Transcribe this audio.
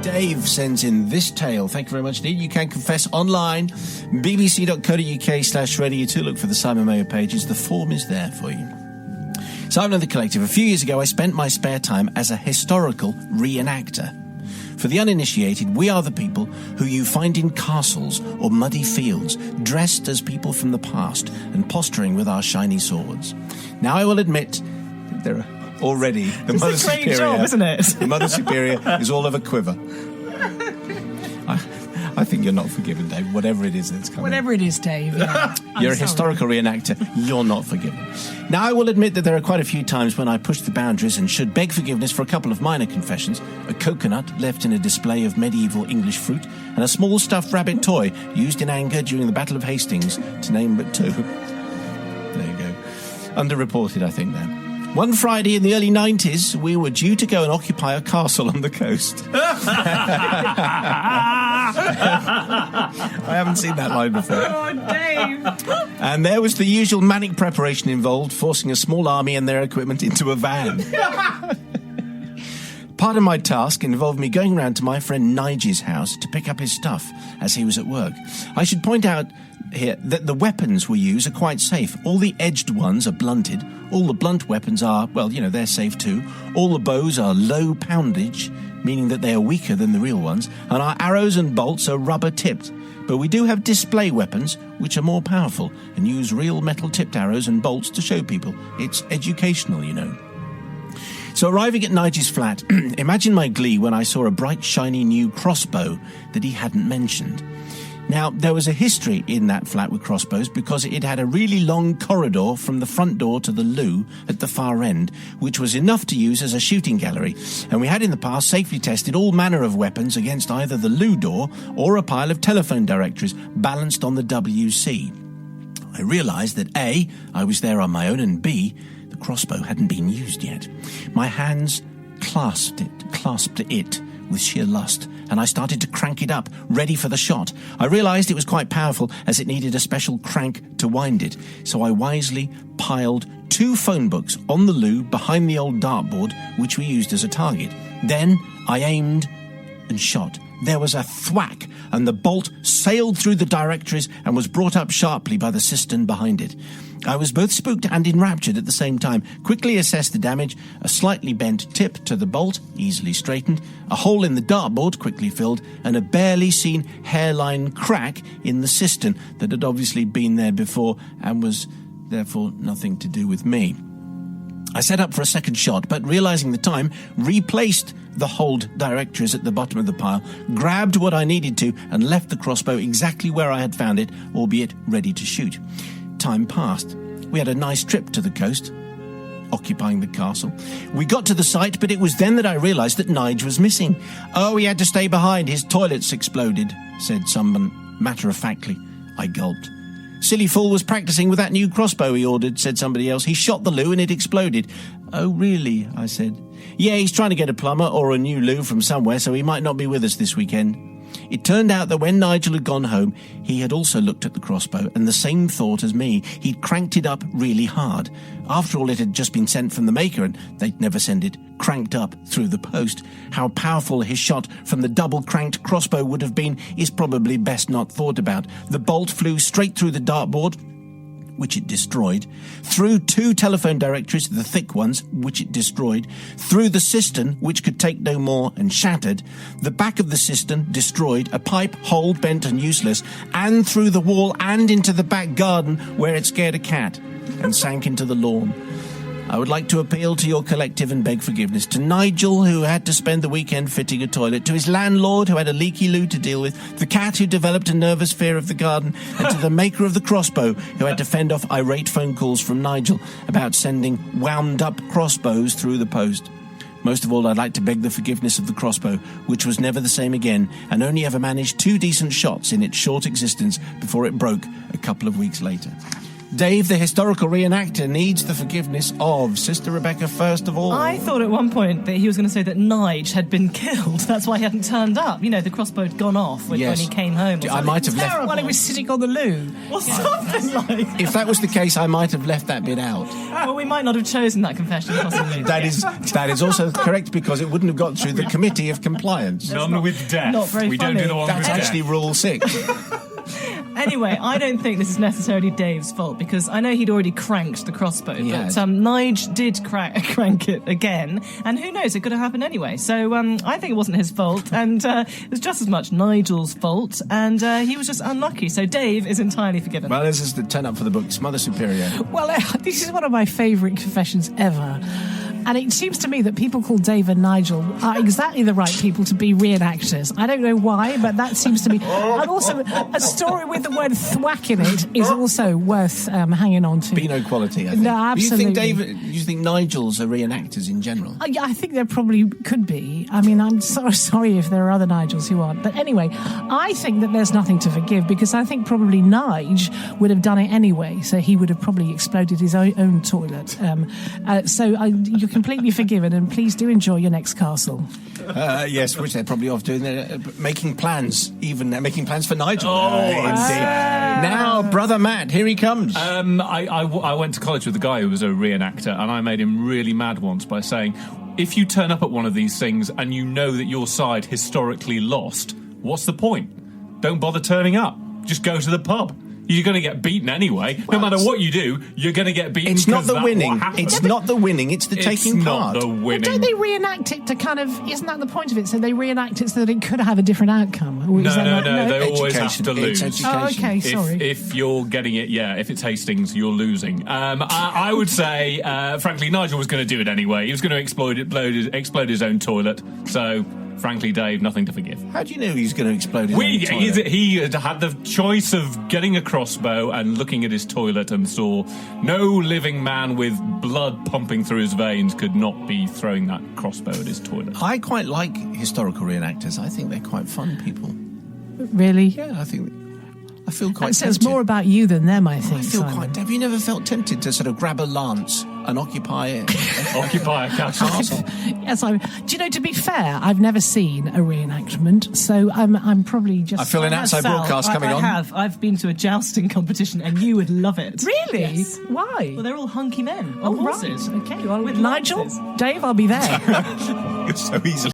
Dave sends in this tale. Thank you very much indeed. You can confess online, bbc.co.uk/radio2. Look for the Simon Mayo pages. The form is there for you. Simon and the Collective. A few years ago, I spent my spare time as a historical reenactor. For the uninitiated, we are the people who you find in castles or muddy fields, dressed as people from the past and posturing with our shiny swords. Now, I will admit that there are already the Mother Superior. It's a great job, isn't it? The Mother Superior is all of a quiver. I think you're not forgiven, Dave. Whatever it is that's coming. Whatever it is, Dave. Yeah. You're a historical reenactor. You're not forgiven. Now, I will admit that there are quite a few times when I push the boundaries and should beg forgiveness for a couple of minor confessions. A coconut left in a display of medieval English fruit, and a small stuffed rabbit toy used in anger during the Battle of Hastings, to name but two. There you go. Underreported, I think, then. One Friday in the early 90s, we were due to go and occupy a castle on the coast. I haven't seen that line before. Oh, Dave! And there was the usual manic preparation involved, forcing a small army and their equipment into a van. Part of my task involved me going round to my friend Nigel's house to pick up his stuff as he was at work. I should point out here that the weapons we use are quite safe. All the edged ones are blunted. All the blunt weapons are, well, they're safe too. All the bows are low poundage, meaning that they are weaker than the real ones. And our arrows and bolts are rubber tipped. But we do have display weapons, which are more powerful, and use real metal tipped arrows and bolts to show people. It's educational, So arriving at Nigel's flat, imagine my glee when I saw a bright, shiny new crossbow that he hadn't mentioned. Now, there was a history in that flat with crossbows because it had a really long corridor from the front door to the loo at the far end, which was enough to use as a shooting gallery. And we had in the past safely tested all manner of weapons against either the loo door or a pile of telephone directories balanced on the WC. I realised that A, I was there on my own, and B, the crossbow hadn't been used yet. My hands clasped it with sheer lust, and I started to crank it up, ready for the shot. I realised it was quite powerful, as it needed a special crank to wind it, so I wisely piled 2 phone books on the loo behind the old dartboard, which we used as a target. Then I aimed and shot. There was a thwack, and the bolt sailed through the directories and was brought up sharply by the cistern behind it. I was both spooked and enraptured at the same time, quickly assessed the damage, a slightly bent tip to the bolt, easily straightened, a hole in the dartboard, quickly filled, and a barely seen hairline crack in the cistern that had obviously been there before and was therefore nothing to do with me. I set up for a second shot, but realising the time, replaced the hold directories at the bottom of the pile, grabbed what I needed to, and left the crossbow exactly where I had found it, albeit ready to shoot. Time passed. We had a nice trip to the coast, occupying the castle. We got to the site, but it was then that I realised that Nige was missing. "Oh, he had to stay behind. His toilets exploded," said someone matter-of-factly. I gulped. "Silly fool was practising with that new crossbow he ordered," said somebody else. "He shot the loo and it exploded." "Oh, really?" I said. "Yeah, he's trying to get a plumber or a new loo from somewhere, so he might not be with us this weekend." It turned out that when Nigel had gone home, he had also looked at the crossbow, and the same thought as me. He'd cranked it up really hard. After all, it had just been sent from the maker, and they'd never send it cranked up through the post. How powerful his shot from the double-cranked crossbow would have been is probably best not thought about. The bolt flew straight through the dartboard, which it destroyed, through 2 telephone directories, the thick ones, which it destroyed, through the cistern, which could take no more and shattered, the back of the cistern destroyed, a pipe hole bent and useless, and through the wall and into the back garden where it scared a cat and sank into the lawn. I would like to appeal to your collective and beg forgiveness. To Nigel, who had to spend the weekend fitting a toilet, to his landlord, who had a leaky loo to deal with, the cat who developed a nervous fear of the garden, and to the maker of the crossbow, who had to fend off irate phone calls from Nigel about sending wound-up crossbows through the post. Most of all, I'd like to beg the forgiveness of the crossbow, which was never the same again, and only ever managed 2 decent shots in its short existence before it broke a couple of weeks later. Dave, the historical reenactor, needs the forgiveness of Sister Rebecca first of all. I thought at one point that he was going to say that Nige had been killed. That's why he hadn't turned up. You know, the crossbow had gone off when he came home. I might have left... While he was sitting on the loo. Or something like... If that was the case, I might have left that bit out. Well, we might not have chosen that confession, possibly. That is also correct, because it wouldn't have got through the Committee of Compliance. None with death. Not very we funny. don't do the one with That's death. actually Rule 6. Anyway, I don't think this is necessarily Dave's fault, because I know he'd already cranked the crossbow, but Nige did crank it again, and who knows, it could have happened anyway. So I think it wasn't his fault, and it was just as much Nigel's fault, and he was just unlucky. So Dave is entirely forgiven. Well, this is the turn-up for the books, Mother Superior. Well, this is one of my favourite confessions ever. And it seems to me that people called Dave and Nigel are exactly the right people to be reenactors. I don't know why, but that seems to me... And also, a story with the word thwack in it is also worth hanging on to. Beano quality, I think. No, absolutely. Do you think Nigels are reenactors in general? Yeah, I think there probably could be. I mean, I'm so sorry if there are other Nigels who aren't. But anyway, I think that there's nothing to forgive, because I think probably Nige would have done it anyway. So he would have probably exploded his own toilet. You're completely forgiven, and please do enjoy your next castle. Yes, which they're probably off doing. They're making plans, making plans for Nigel. Now, Brother Matt, here he comes. I went to college with a guy who was a reenactor, and I made him really mad once by saying, if you turn up at one of these things and you know that your side historically lost, what's the point? Don't bother turning up. Just go to the pub. You're going to get beaten anyway. No matter what you do, you're going to get beaten. It's not the winning. It's not the winning. It's the taking part. It's not the winning. Well, don't they reenact it to kind of... Isn't that the point of it? So they reenact it so that it could have a different outcome? No. They always have to lose. It's education. Oh, okay, sorry. If you're getting it, if it's Hastings, you're losing. I would say, frankly, Nigel was going to do it anyway. He was going to explode his own toilet. So... Frankly, Dave, nothing to forgive. How do you know he's going to explode his own toilet? He had the choice of getting a crossbow and looking at his toilet and saw no living man with blood pumping through his veins could not be throwing that crossbow at his toilet. I quite like historical reenactors. I think they're quite fun people. Really? Yeah, I feel quite That says tempted. more about you than them, I think, I feel Simon. quite... Have you never felt tempted to sort of grab a lance and occupy it? Occupy a castle. Yes, do you know, to be fair, I've never seen a reenactment, so I'm probably just... I feel an outside broadcast coming on. I've been to a jousting competition, and you would love it. Really? Yes. Why? Well, they're all hunky men on horses. Right. Okay, well, With Nigel, lances. Dave, I'll be there. You're so easily